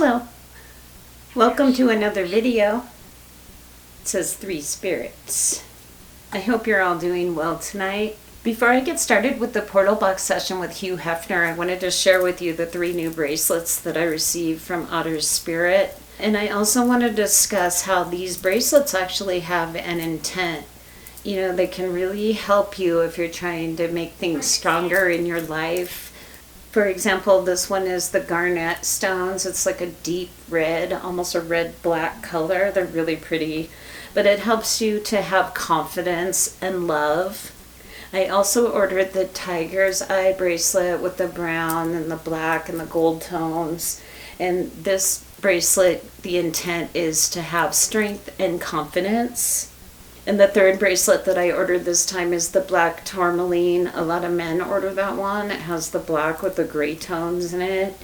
Hello, welcome to another video. It says 3 spirits. I hope you're all doing well tonight. Before I get started with the portal box session with Hugh Hefner, I wanted to share with you the 3 new bracelets that I received from OTTER SPIRIT. And I also want to discuss how these bracelets actually have an intent. You know, they can really help you if you're trying to make things stronger in your life. For example, this one is the garnet stones. It's like a deep red, almost a red-black color. They're really pretty, but it helps you to have confidence and love. I also ordered the tiger's eye bracelet with the brown and the black and the gold tones. And this bracelet, the intent is to have strength and confidence. And the 3rd bracelet that I ordered this time is the black tourmaline. A lot of men order that one. It has the black with the gray tones in it.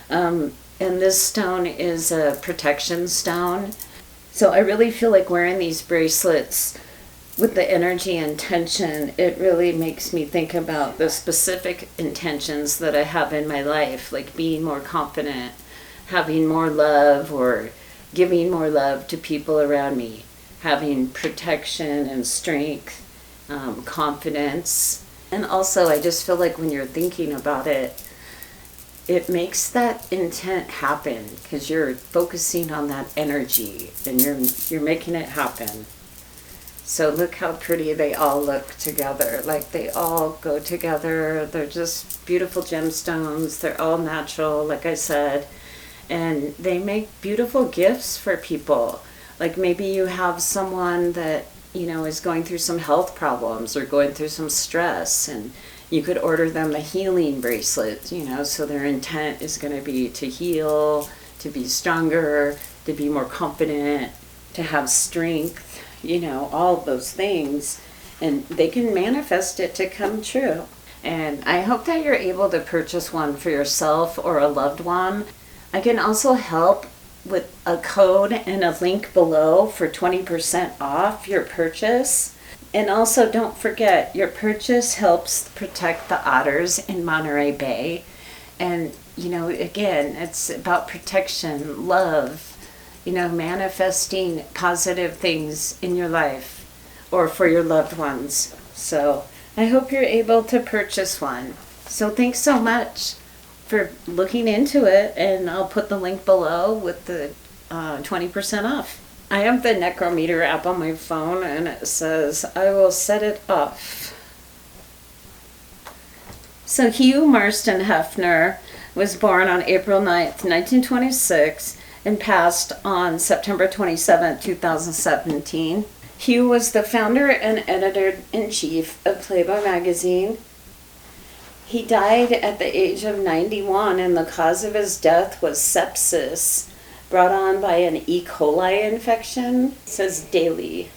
And this stone is a protection stone. So I really feel like wearing these bracelets with the energy and intention, it really makes me think about the specific intentions that I have in my life, like being more confident, having more love, or giving more love to people around me. Having protection and strength, confidence. And also, I just feel like when you're thinking about it, it makes that intent happen because you're focusing on that energy and you're making it happen. So look how pretty they all look together. Like they all go together. They're just beautiful gemstones. They're all natural, like I said. And they make beautiful gifts for people. Like maybe you have someone that, you know, is going through some health problems or going through some stress, and you could order them a healing bracelet, you know, so their intent is going to be to heal, to be stronger, to be more confident, to have strength, you know, all of those things. And they can manifest it to come true. And I hope that you're able to purchase one for yourself or a loved one. I can also help with a code and a link below for 20% off your purchase. And also don't forget, your purchase helps protect the otters in Monterey Bay. And, you know, again, it's about protection, love, you know, manifesting positive things in your life or for your loved ones. So I hope you're able to purchase one. So thanks so much for looking into it, and I'll put the link below with the 20% off. I have the Necrometer app on my phone, and it says, I will set it off. So Hugh Marston Hefner was born on April 9th, 1926, and passed on September 27th, 2017. Hugh was the founder and editor-in-chief of Playboy magazine. He died at the age of 91, and the cause of his death was sepsis brought on by an E. coli infection, says Daily.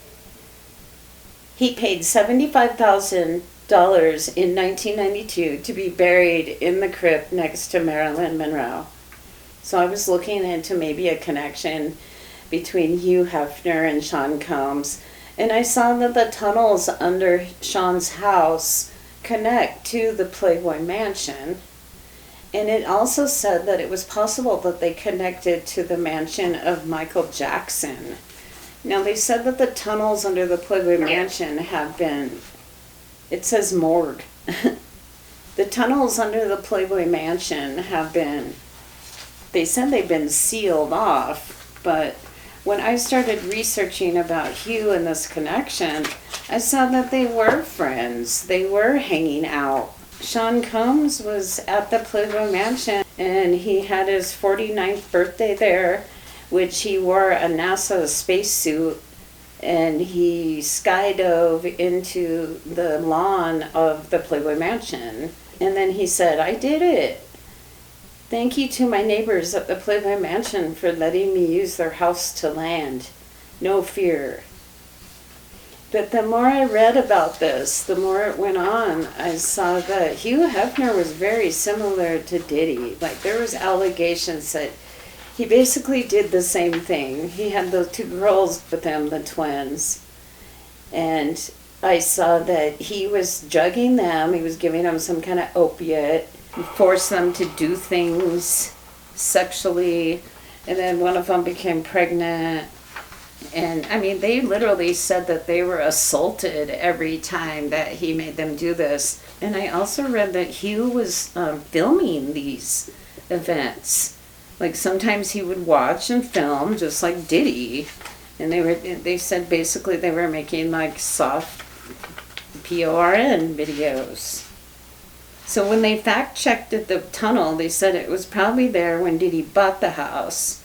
He paid $75,000 in 1992 to be buried in the crypt next to Marilyn Monroe. So I was looking into maybe a connection between Hugh Hefner and Sean Combs, and I saw that the tunnels under Sean's house connect to the Playboy Mansion, and it also said that it was possible that they connected to the mansion of Michael Jackson. Now they said that the tunnels under the Playboy Mansion have been, it says morgue. The tunnels under the Playboy Mansion have been, they said they've been sealed off, but when I started researching about Hugh and this connection, I saw that they were friends. They were hanging out. Sean Combs was at the Playboy Mansion, and he had his 49th birthday there, which he wore a NASA spacesuit, and he skydove into the lawn of the Playboy Mansion. And then he said, I did it. Thank you to my neighbors at the Playboy Mansion for letting me use their house to land. No fear. But the more I read about this, the more it went on, I saw that Hugh Hefner was very similar to Diddy. Like, there was allegations that he basically did the same thing. He had those 2 girls with him, the twins. And I saw that he was drugging them. He was giving them some kind of opiate, forced them to do things sexually And then one of them became pregnant. And I mean, they literally said that they were assaulted every time that he made them do this. And I also read that Hugh was filming these events. Like sometimes he would watch and film, just like Diddy. And they said basically they were making like soft PORN videos. So when they fact checked at the tunnel, they said it was probably there when Diddy bought the house.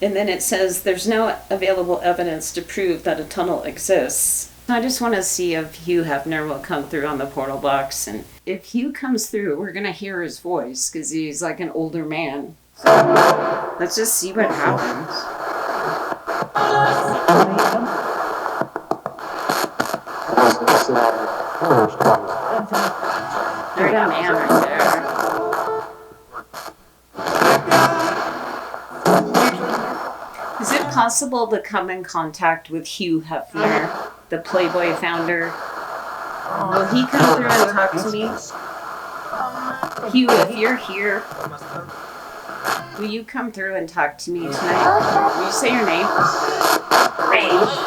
And then it says there's no available evidence to prove that a tunnel exists. I just want to see if Hugh Hefner will come through on the portal box. And if Hugh comes through, we're going to hear his voice because he's like an older man. So let's just see what happens. There's a man right there. Is it possible to come in contact with Hugh Hefner, the Playboy founder? Will he come through and talk to me? Hugh, if you're here, will you come through and talk to me tonight? Will you say your name? Rage.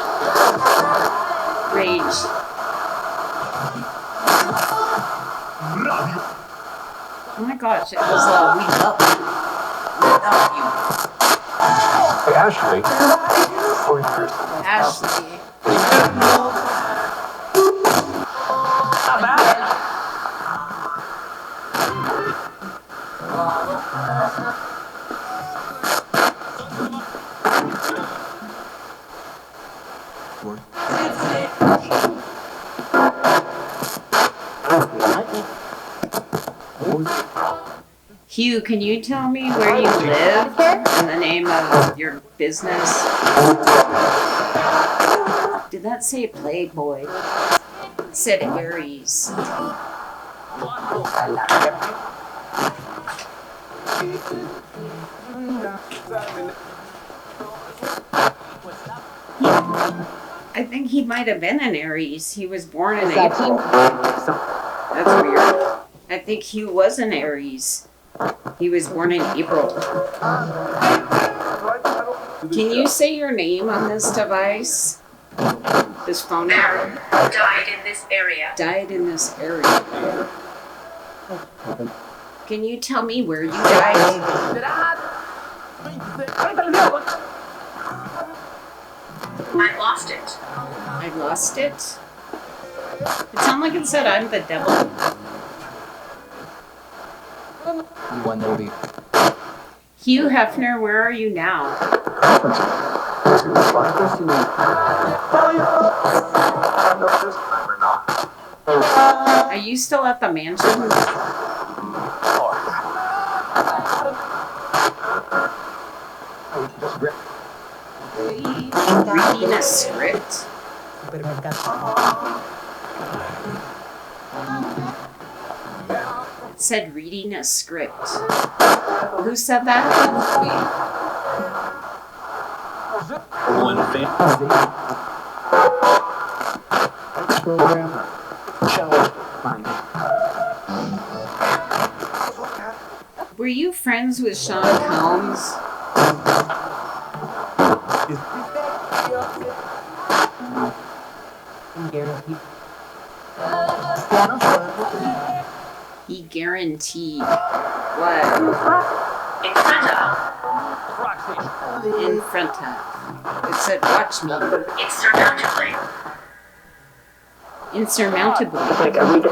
Rage. Oh my gosh, it was we love you. Hey, Ashley. Ashley. Not bad. Hugh, can you tell me where you live and the name of your business? Did that say Playboy? It said Aries. I think he might have been an Aries. He was born in April. That's weird. I think Hugh was an Aries. He was born in April. Can you say your name on this device? This phone number? Died in this area. Died in this area. Can you tell me where you died? I lost it. I lost it? It sounded like it said I'm the devil. One that will be. Hugh Hefner, where are you now? Are you still at the mansion? Reading a script? It said reading a script. Who said that? One program. Were you friends with Sean Combs? He guaranteed what? In front of. In front of. It said, watch me. Insurmountably. Insurmountably. Like every day.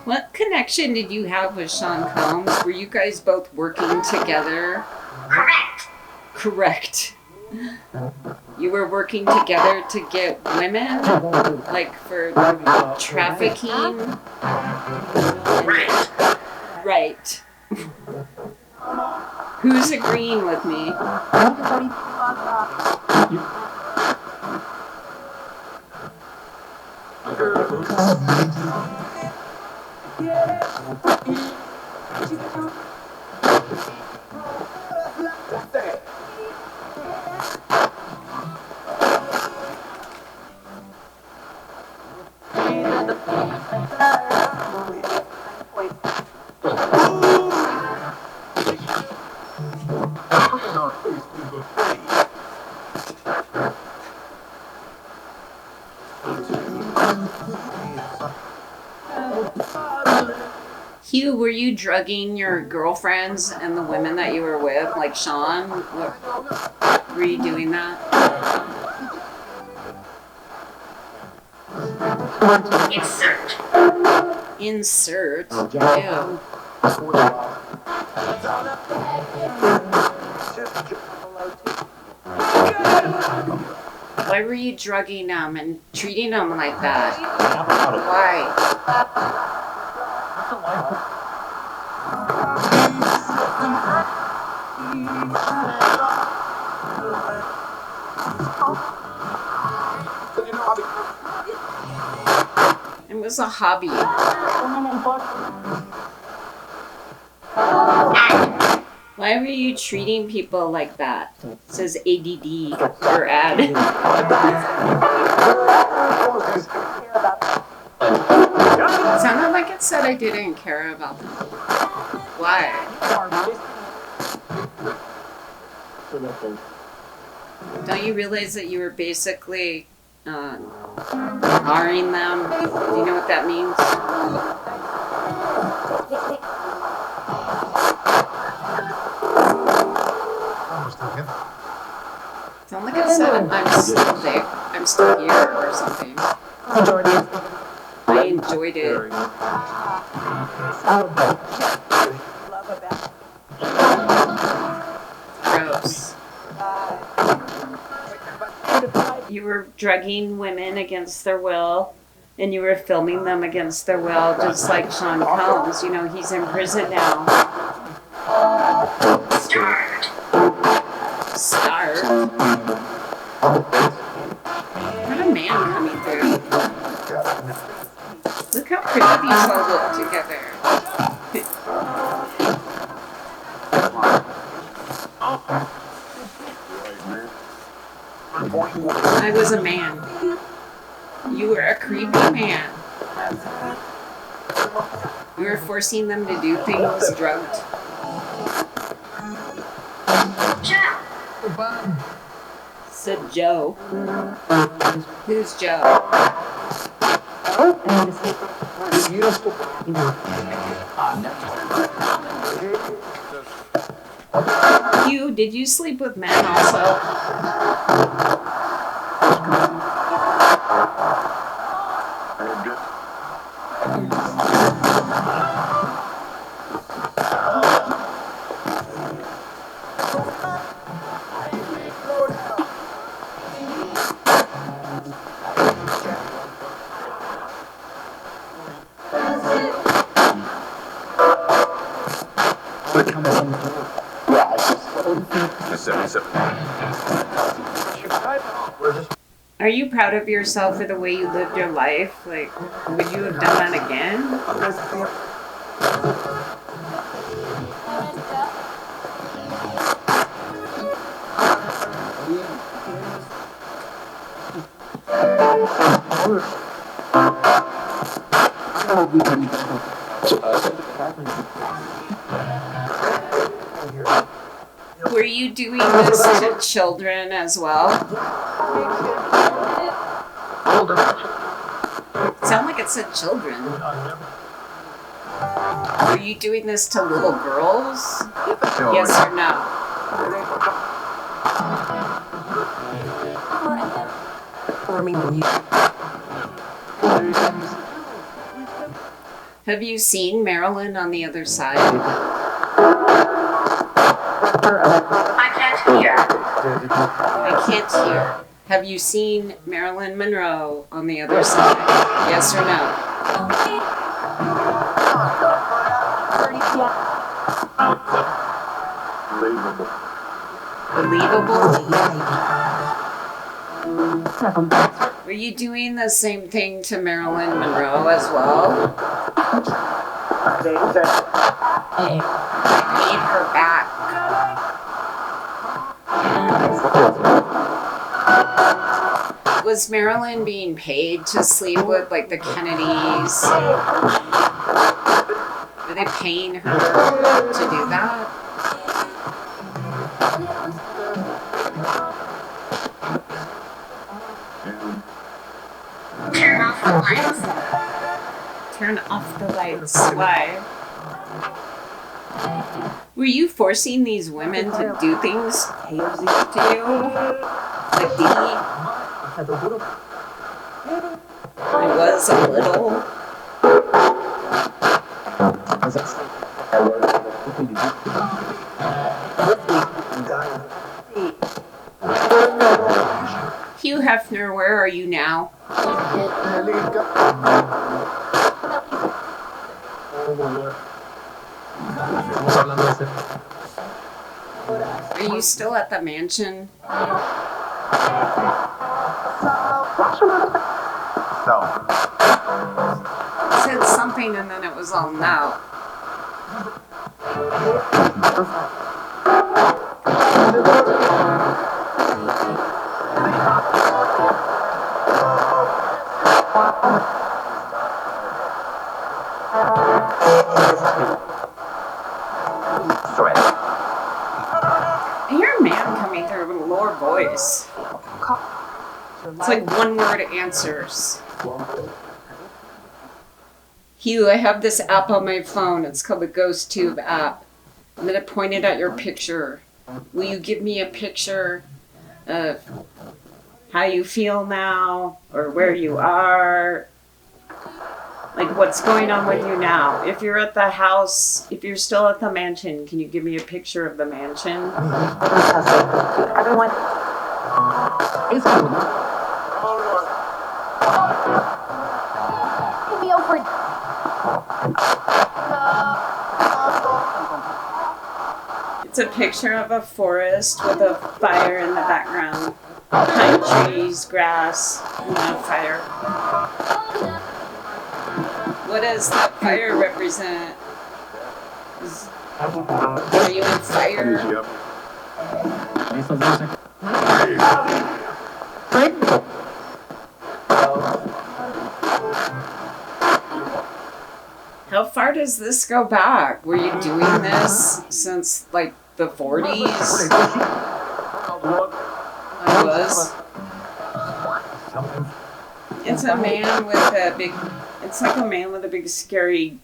What connection did you have with Sean Combs? Were you guys both working together? Correct. Correct. You were working together to get women? Like for trafficking? Right. Right. Who's agreeing with me? Hugh, were you drugging your girlfriends and the women that you were with, like Sean? Were you doing that? Insert. Insert? Ew. Why were you drugging them and treating them like that? Why? It was a hobby. Why were you treating people like that? It says ADD or ad. It sounded like it said I didn't care about them. Why? Don't you realize that you were basically marring them? Do you know what that means? Sound like it said I'm still here or something. I enjoyed it. Gross. You were drugging women against their will, and you were filming them against their will, just like Sean Combs. You know, he's in prison now. Start. What a man coming through. Look how pretty these all look together. I was a man. You were a creepy man. You were forcing them to do things drugged. Joe. Said Joe. Who's Joe? You, did you sleep with men also? Are you proud of yourself for the way you lived your life? Like, would you have done that again? Were you doing this to children as well? It sounded like it said children. Were you doing this to little girls? Yes or no? Have you seen Marilyn on the other side? I can't hear. I can't hear. Have you seen Marilyn Monroe on the other side? Yes or no? Believable? Were you doing the same thing to Marilyn Monroe as well? I paid her back. Was Marilyn being paid to sleep with, like, the Kennedys? Were they paying her to do that? Turn off the lights. Turn off the lights. Why? Were you forcing these women to do things to you? Like Dee? I was a little. Hugh Hefner, where are you now? Are you still at the mansion? No. You said something and then it was all no. I hear a man coming through with a lower voice. It's like one word answers. Hugh, I have this app on my phone. It's called the Ghost Tube app. I'm going to point it at your picture. Will you give me a picture of how you feel now or where you are? Like what's going on with you now? If you're at the house, if you're still at the mansion, can you give me a picture of the mansion? Everyone. It's cool. Give me over. It's a picture of a forest with a fire in the background. Pine trees, grass, and a fire. What does that fire represent? Are you in fire? How far does this go back? Were you doing this since like the 40s? I was. It's a man with a big, it's like a man with a big scary,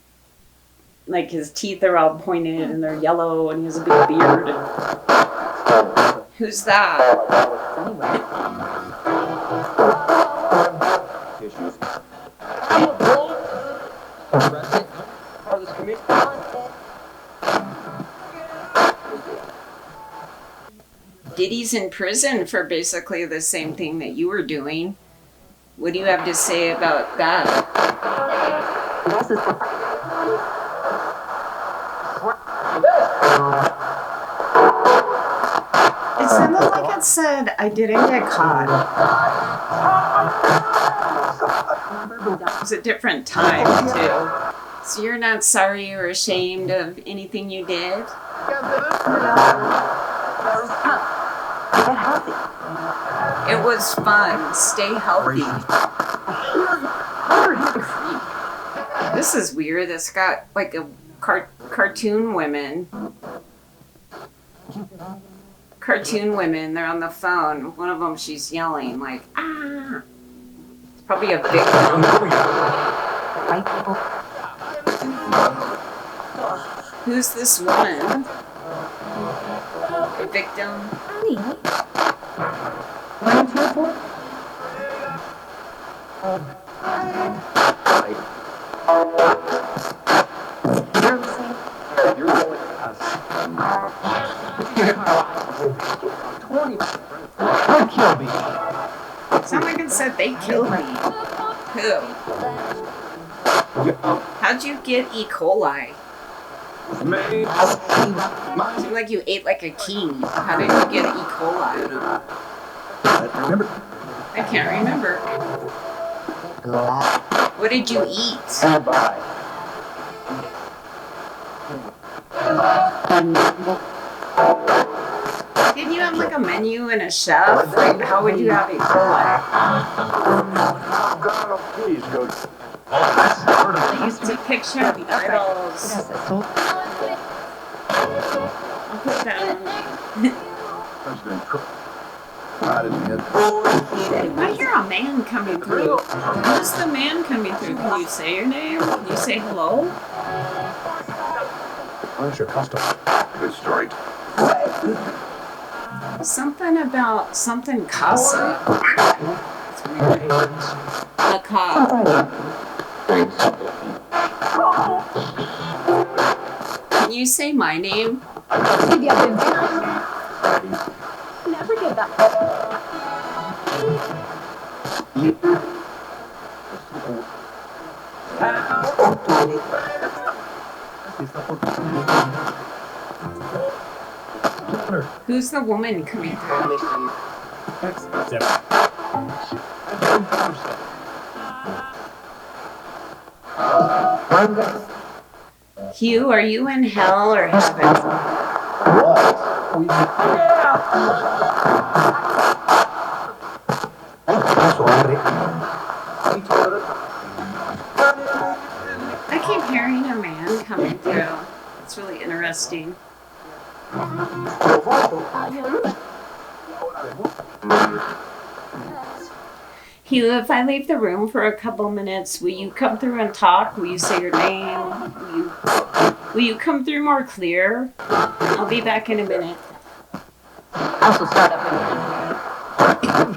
like his teeth are all pointed and they're yellow and he has a big beard. Who's that? Diddy's in prison for basically the same thing that you were doing. What do you have to say about that? It sounded like it said, I didn't get caught. It was a different time, too. So you're not sorry or ashamed of anything you did? It was fun. Stay healthy. This is weird. It's got like a cartoon women. Cartoon women. They're on the phone. One of them, she's yelling like, ah. It's probably a victim. Who's this woman? A victim? Sound like it said they killed me. Who? How'd you get E. coli? Seemed like you ate like a king. How did you get E. coli? I can't remember. What did you eat? Didn't you have like a menu and a chef? Like, how would you have E. coli? It's a picture of the idols. I'll put that on. I hear a man coming through? Who's the man coming through? Can you say your name? Can you say hello? What's your custom? Good story. Something about something casa. It's weird. Macabre. Can you say my name? Never get that. Who's the woman coming through? Hugh, are you in hell or heaven? I keep hearing a man coming through. It's really interesting. Hugh, if I leave the room for a couple minutes, will you come through and talk? Will you say your name? Will you come through more clear? I'll be back in a minute. Also start up again.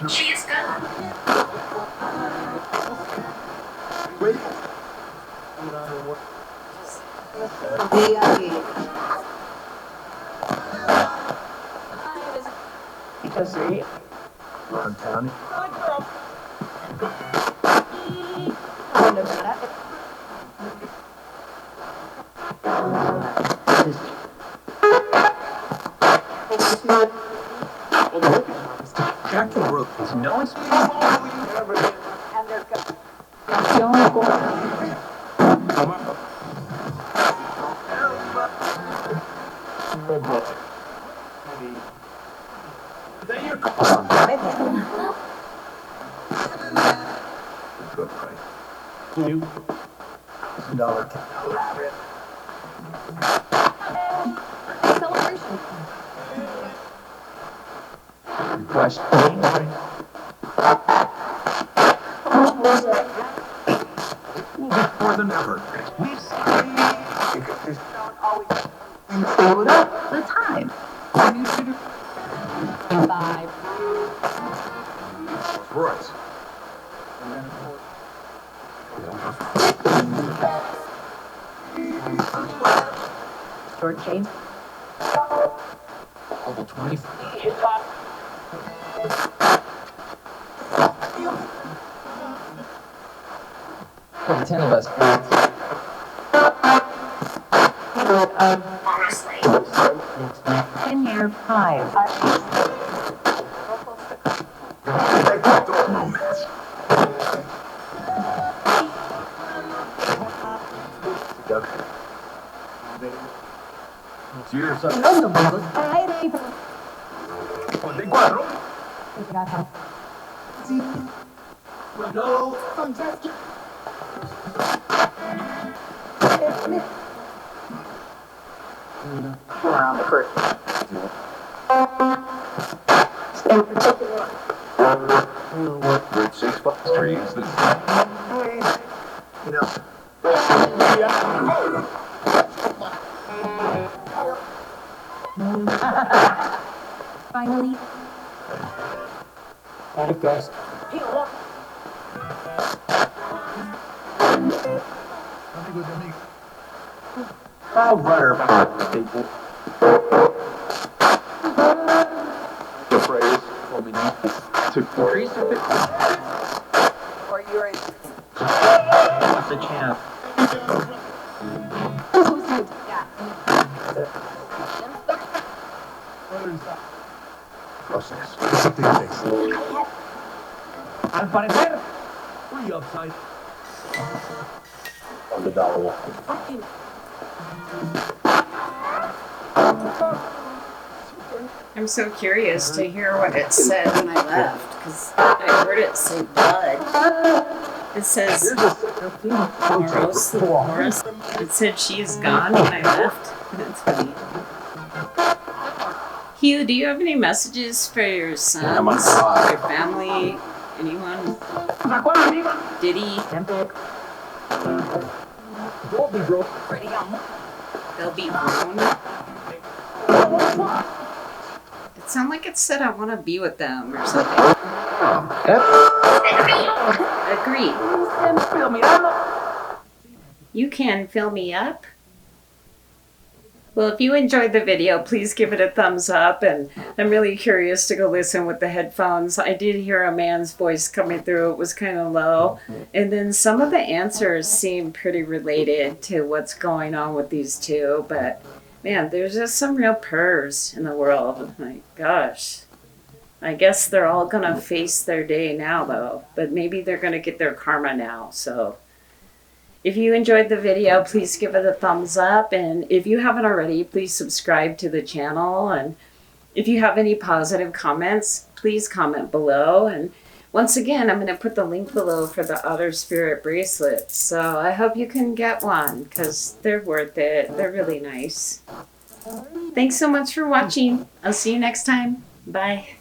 She is gone. More than ever. The time. Five. Right. Short change. Level 20. 10 of us. Honestly. 10 year 5. Moments. Cheers. ¿De cuatro? Bueno. Around the first. With 6 trees. You know. Finally. Hi, guys. I'll run her people. The phrase told me not to increase the bit. Or you're in. What's a champ? Yeah. Process. Something fixed. Al parecer, Free upside. $100. I'm so curious to hear what it said when I left, because I heard it say blood. It says Morris. It said she's gone when I left. That's funny. Hugh, do you have any messages for your sons, your family, anyone? Diddy? Don't be broke. They'll be grown. It sounded like it said I want to be with them or something. Agreed. You can fill me up. Well, if you enjoyed the video, please give it a thumbs up, and I'm really curious to go listen with the headphones. I did hear a man's voice coming through. It was kind of low, and then some of the answers seem pretty related to what's going on with these two, but man, there's just some real pervs in the world. My gosh. I guess they're all gonna face their day now, though, but maybe they're gonna get their karma now, so... If you enjoyed the video, please give it a thumbs up. And if you haven't already, please subscribe to the channel. And if you have any positive comments, please comment below. And once again, I'm going to put the link below for the OTTER SPIRIT bracelets. So I hope you can get one because they're worth it. They're really nice. Thanks so much for watching. I'll see you next time. Bye.